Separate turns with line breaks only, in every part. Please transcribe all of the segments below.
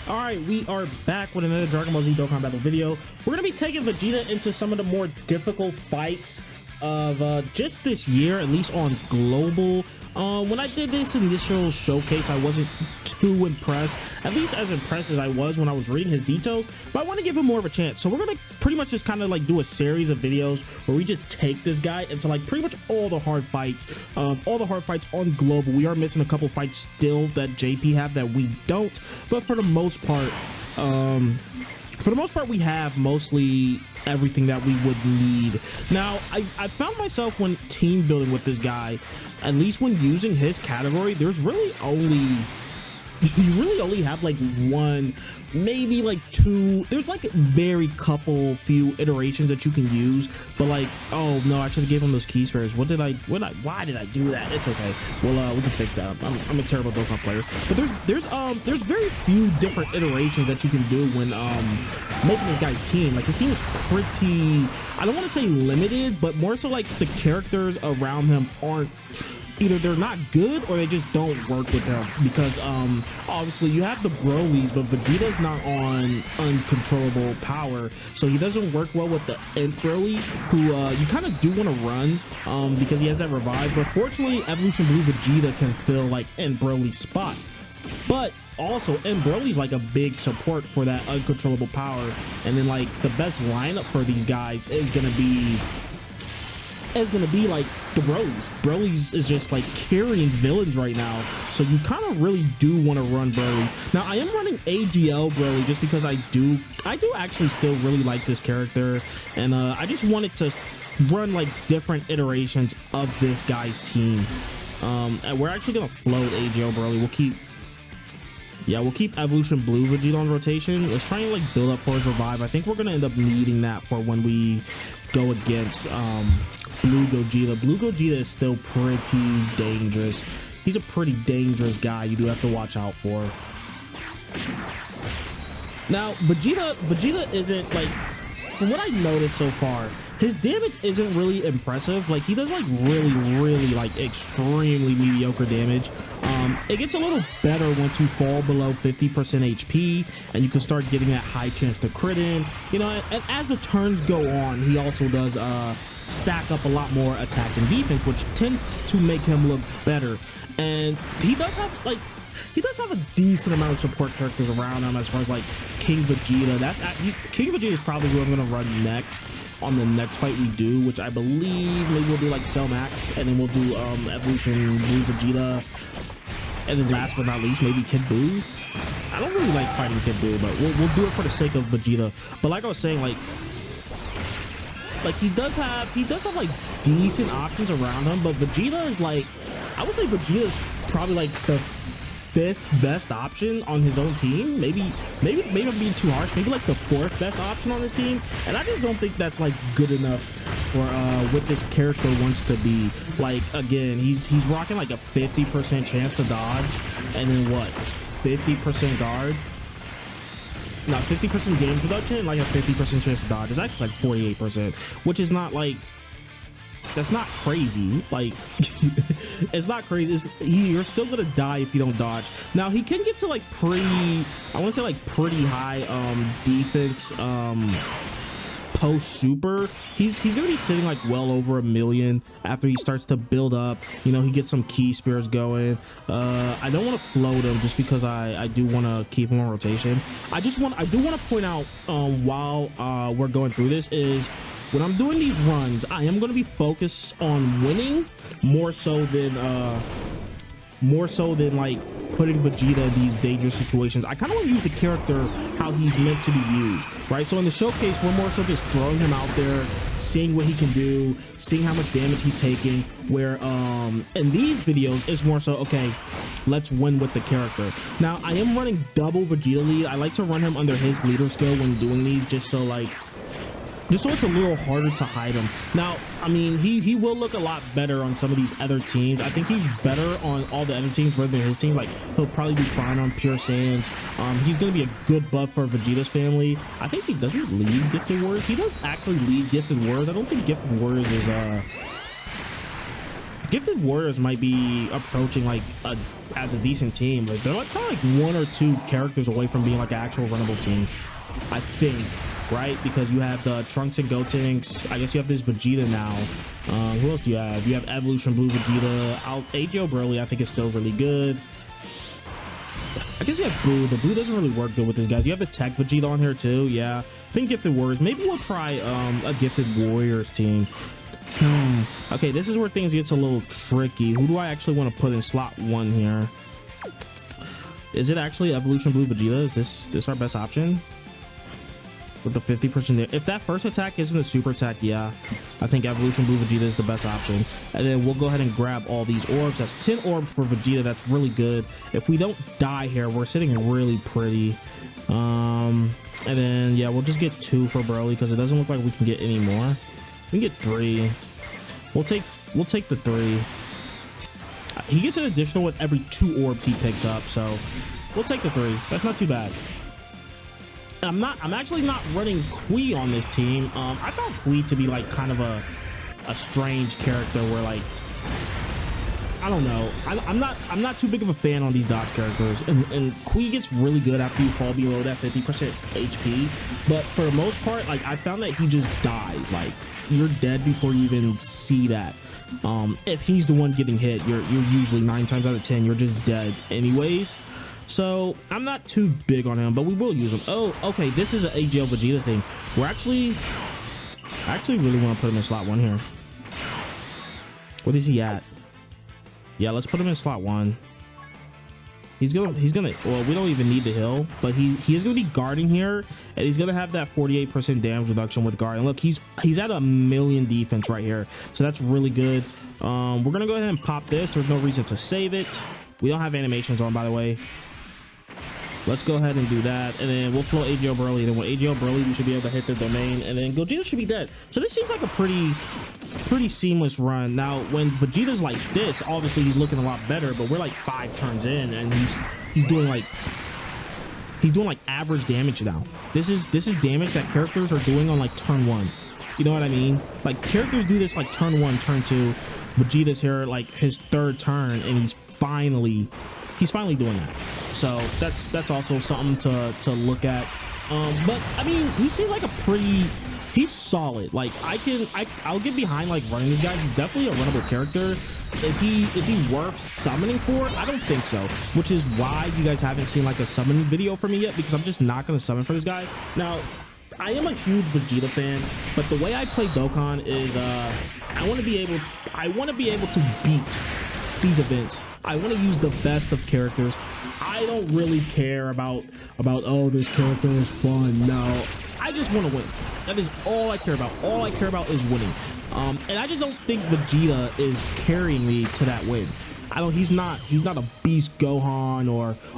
Alright, we are back with another Dbz Dokkan battle video. We're going to be taking Vegeta into some of the more difficult fights of just this year, at least on global. When I did this initial showcase, I wasn't too impressed, at least as impressed as I was when I was reading his details, but I want to give him more of a chance. So we're going to pretty much just kind of like do a series of videos where we just take this guy into like pretty much all the hard fights on global. We are missing a couple fights still that JP have that we don't, but for the most part, we have mostly everything that we would need. Now, I found myself when team building with this guy, at least when using his category, there's really only, you really only have like one, maybe like two, there's like very few iterations that you can use, but like, oh no, I should have gave him those key spares. Why did I do that? It's okay. Well, we can fix that. I'm a terrible Dokkan player, but there's very few different iterations that you can do when making this guy's team. Like, his team is pretty, I don't want to say limited, but more so like the characters around him aren't, either they're not good or they just don't work with him, because obviously you have the Broly's, but Vegeta's not on uncontrollable power, so he doesn't work well with the Nth Broly, who you kind of do want to run because he has that revive, but fortunately Evolution Blue Vegeta can fill like Nth Broly's spot. But also, Nth Broly's like a big support for that uncontrollable power, and then like the best lineup for these guys is gonna be like the Broly's. Broly's is just like carrying villains right now, so you kind of really do want to run Broly. Now, I am running AGL Broly just because I do actually still really like this character, and I just wanted to run like different iterations of this guy's team. And we're actually gonna float AGL Broly. We'll keep Evolution Blue Vegeta on rotation. Let's try and like build up for his revive. I think we're gonna end up needing that for when we go against Blue Gogeta. Blue Gogeta is still pretty dangerous. He's a pretty dangerous guy you do have to watch out for. Now, Vegeta isn't like, from what I noticed so far, his damage isn't really impressive. Like, he does like really like extremely mediocre damage. It gets a little better once you fall below 50% HP and you can start getting that high chance to crit in, you know, and as the turns go on, he also does stack up a lot more attack and defense, which tends to make him look better. And he does have a decent amount of support characters around him, as far as like King Vegeta. King Vegeta is probably who I'm gonna run next on the next fight we do, which I believe maybe we'll do like Cell Max, and then we'll do Evolution Blue Vegeta, and then last but not least maybe Kid Buu. I don't really like fighting Kid Buu, but we'll do it for the sake of Vegeta. But like I was saying, like he does have like decent options around him, but Vegeta is like, I would say Vegeta is probably like the 5th best option on his own team. Maybe I'm being too harsh, maybe like the 4th best option on his team, and I just don't think that's like good enough for what this character wants to be. Like, again, he's rocking like a 50% chance to dodge, and then what, 50% guard, not 50% damage reduction, like a 50% chance to dodge is actually like 48%, which is not like, that's not crazy. Like, it's not crazy. You're still gonna die if you don't dodge. Now, he can get to like pretty, I want to say like pretty high defense post super. He's gonna be sitting like well over 1 million after he starts to build up. You know, he gets some key spears going. I don't want to float him just because I do want to keep him on rotation. I do want to point out while we're going through this, is when I'm doing these runs, I am going to be focused on winning more so than like putting Vegeta in these dangerous situations. I kind of want to use the character how he's meant to be used, right? So in the showcase, we're more so just throwing him out there, seeing what he can do, seeing how much damage he's taking, where in these videos it's more so, okay, let's win with the character. Now, I am running double Vegeta lead. I like to run him under his leader skill when doing these, just so it's a little harder to hide him. Now, I mean, he will look a lot better on some of these other teams. I think he's better on all the other teams rather than his team. Like, he'll probably be fine on Pure Saiyans. He's going to be a good buff for Vegeta's family. I think he doesn't lead Gifted Warriors. He does actually lead Gifted Warriors. I don't think Gifted Warriors is Gifted Warriors might be approaching like as a decent team. Like they're like probably like 1 or 2 characters away from being like an actual runnable team, I think, right? Because you have the Trunks and Gotenks. I guess you have this Vegeta now. Who else do you have? You have Evolution Blue Vegeta. AGO Broly I think is still really good. I guess you have Blue, but Blue doesn't really work good with these guys. You have the Tech Vegeta on here too. Yeah, I think Gifted Warriors. Maybe we'll try a Gifted Warriors team. Okay, this is where things gets a little tricky. Who do I actually want to put in slot 1 here? Is it actually Evolution Blue Vegeta? Is this our best option? With the 50% there. If that first attack isn't a super attack, yeah, I think Evolution Blue Vegeta is the best option. And then we'll go ahead and grab all these orbs. That's 10 orbs for Vegeta. That's really good. If we don't die here, we're sitting really pretty. And then yeah, we'll just get 2 for Broly because it doesn't look like we can get any more. We can get 3. We'll take the 3. He gets an additional with every 2 orbs he picks up, so we'll take the 3. That's not too bad. I'm actually not running Kui on this team. I found Kui to be like kind of a strange character where like I don't know. I'm not too big of a fan on these dodge characters, and Kui gets really good after you fall below that 50% HP. But for the most part, like I found that he just dies. Like you're dead before you even see that. If he's the one getting hit, you're usually 9 times out of 10 you're just dead anyways. So I'm not too big on him, but we will use him. Oh, okay, this is an AGL Vegeta thing. I actually really want to put him in slot 1 here. What is he at? Yeah, let's put him in slot 1. He's gonna well, we don't even need the heal, but he is gonna be guarding here, and he's gonna have that 48% damage reduction with guard. And look, he's at 1,000,000 defense right here, so that's really good. We're gonna go ahead and pop this. There's no reason to save it. We don't have animations on, by the way. Let's go ahead and do that, and then we'll flow AGO Broly. And then with AGO Broly, we should be able to hit the domain, and then Gogeta should be dead. So this seems like a pretty seamless run. Now, when Vegeta's like this, obviously he's looking a lot better, but we're like 5 turns in, and he's doing like average damage now. This is damage that characters are doing on like turn 1. You know what I mean? Like characters do this like turn 1, turn 2. Vegeta's here like his 3rd turn, and he's finally doing that. So that's also something to look at. But I mean, he seems like he's solid. Like I'll get behind like running this guy. He's definitely a runnable character. Is he worth summoning for? I don't think so, which is why you guys haven't seen like a summoning video for me yet, because I'm just not gonna summon for this guy. Now, I am a huge Vegeta fan, but the way I play Dokkan is I want to be able to beat these events. I want to use the best of characters. I don't really care about oh, this character is fun. No, I just want to win. That is all I care about. All I care about is winning. And I just don't think Vegeta is carrying me to that win. He's not a Beast Gohan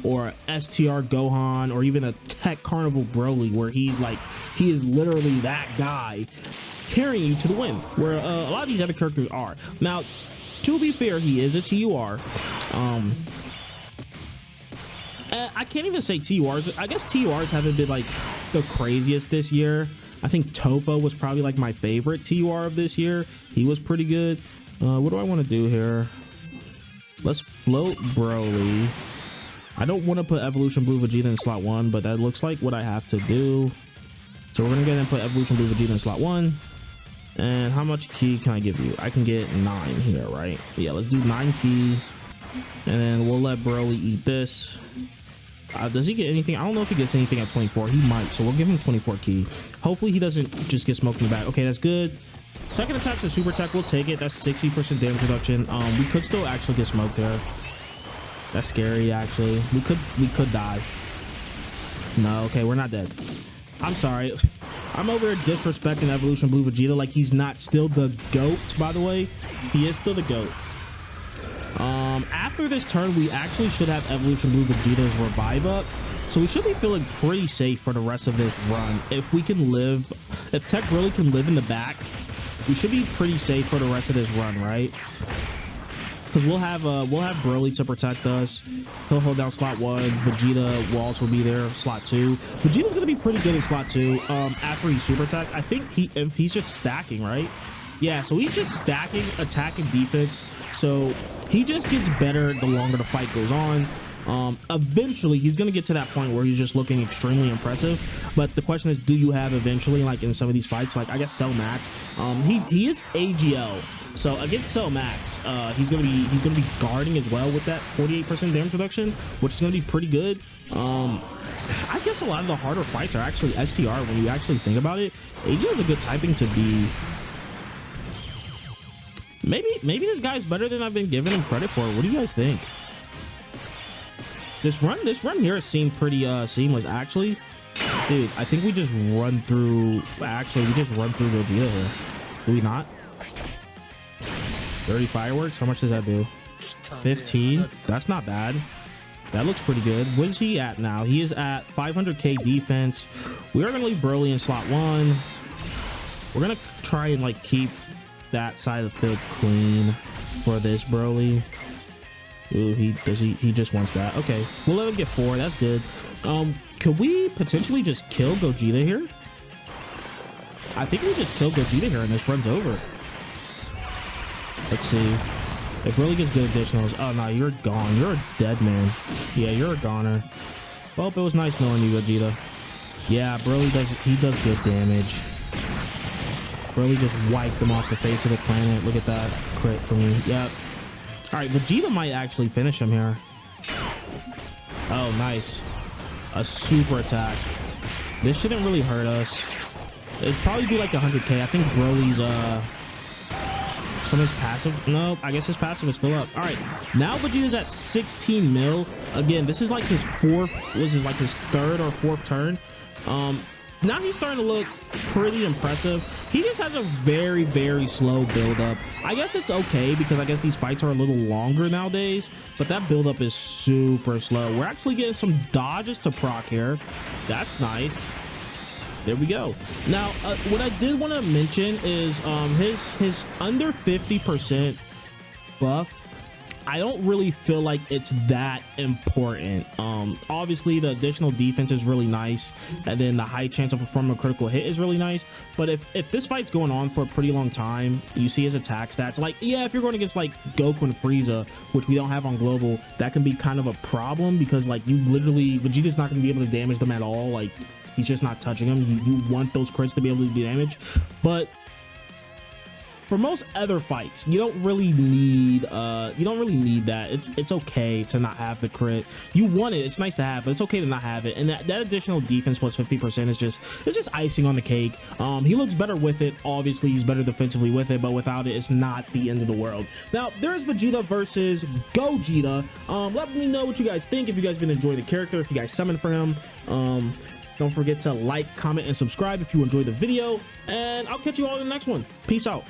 or STR Gohan or even a Tech Carnival Broly, where he is literally that guy carrying you to the win, where a lot of these other characters are. Now, to be fair, he is a TUR. I can't even say TURs. I guess TURs haven't been like the craziest this year. I think Topo was probably like my favorite TUR of this year. He was pretty good. What do I want to do here? Let's float Broly. I don't want to put Evolution Blue Vegeta in slot 1, but that looks like what I have to do. So we're gonna go ahead and put Evolution Blue Vegeta in slot 1. And how much key can I give you? I can get 9 here, right? Yeah, let's do 9 key. And then we'll let Broly eat this. Does he get anything? I don't know if he gets anything at 24. He might, so we'll give him 24 key. Hopefully he doesn't just get smoked in the back. Okay, that's good. Second attack's a super attack. We'll take it. That's 60% damage reduction. We could still actually get smoked there. That's scary, actually. We could die. No, okay, we're not dead. I'm sorry. I'm over here disrespecting Evolution Blue Vegeta like he's not still the GOAT, by the way. He is still the GOAT. After this turn, we actually should have Evolution Blue Vegeta's revive up. So we should be feeling pretty safe for the rest of this run. If we can live, if Tech really can live in the back, we should be pretty safe for the rest of this run, right? Because we'll have Broly to protect us. He'll hold down slot 1. Vegeta will also be there, slot 2. Vegeta's gonna be pretty good in slot 2. After he super attack, I think if he's just stacking, right? Yeah, so he's just stacking attack and defense. So he just gets better the longer the fight goes on. Eventually he's going to get to that point where he's just looking extremely impressive. But the question is, do you have eventually, like in some of these fights, like I guess Cell Max, he is AGL. So against Cell Max, he's gonna be guarding as well with that 48% damage reduction, which is gonna be pretty good. I guess a lot of the harder fights are actually STR when you actually think about it. AGL is a good typing to be. Maybe this guy's better than I've been giving him credit for. What do you guys think? This run here seemed pretty seamless actually. Dude, I think we just run through. Actually, we just run through Gogeta here. Do we not? 30 fireworks. How much does that do? 15. That's not bad. That looks pretty good. What is he at now? He is at 500k defense. We are gonna leave Broly in slot 1. We're gonna try and like keep that side of the field clean for this Broly. Ooh, he just wants that. Okay, we'll let him get 4. That's good. Could we potentially just kill Gogeta here? I think we just kill Gogeta here and this runs over. Let's see. If Broly gets good additionals. Oh no, you're gone. You're a dead man. Yeah, you're a goner. Well, it was nice knowing you, Vegeta. Yeah, Broly does good damage. Broly just wiped them off the face of the planet. Look at that crit for me. Yep. All right, Vegeta might actually finish him here. Oh, nice. A super attack. This shouldn't really hurt us. It'd probably be like 100k. I think Broly's some of his passive. No, I guess his passive is still up. All right, now Vegeta's at 16 mil. Again, this is like his fourth. This is like his third or fourth turn. Now he's starting to look pretty impressive. He just has a very, very slow build up. I guess it's okay because I guess these fights are a little longer nowadays, but that build up is super slow. We're actually getting some dodges to proc here. That's nice. There we go. Now, what I did want to mention is his under 50% buff. I don't really feel like it's that important. Obviously the additional defense is really nice, and then the high chance of performing a critical hit is really nice. But if this fight's going on for a pretty long time, you see his attack stats, like, yeah, if you're going against like Goku and Frieza, which we don't have on global, that can be kind of a problem because like you literally, Vegeta's not going to be able to damage them at all. Like, he's just not touching them. You want those crits to be able to do damage, but for most other fights, you don't really need that. It's okay to not have the crit. You want it. It's nice to have, but it's okay to not have it. And that additional defense plus 50% is just icing on the cake. He looks better with it. Obviously, he's better defensively with it, but without it, it's not the end of the world. Now, there's Vegeta versus Gogeta. Let me know what you guys think. If you guys been enjoying the character, if you guys summoned for him. Don't forget to like, comment, and subscribe if you enjoyed the video. And I'll catch you all in the next one. Peace out.